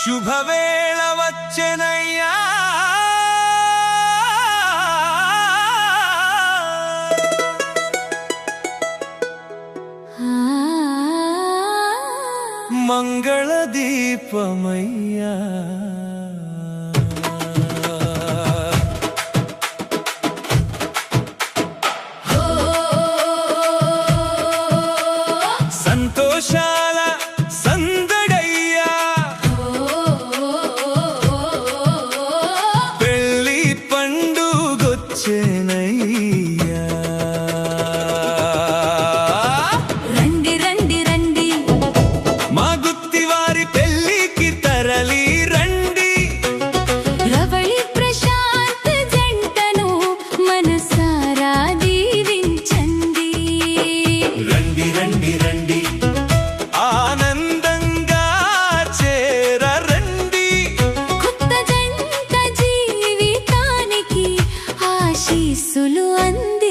శుభవేళ వచ్చెనయ్యా మంగళ దీపమయ్యా సంతోషాల సందడయ్యా పెళ్లి పండుగొచ్చెనయ్యా రండి రండి రండి మా గుత్తివారి పెళ్లికి తరలి రండి రవళి ప్రశాంత్ జంటను మనసారా దీవించండి రండి రండి రండి ఆనందంగా చేరండి కొత్త జంట జీవితానికి ఆశీస్సులు అంది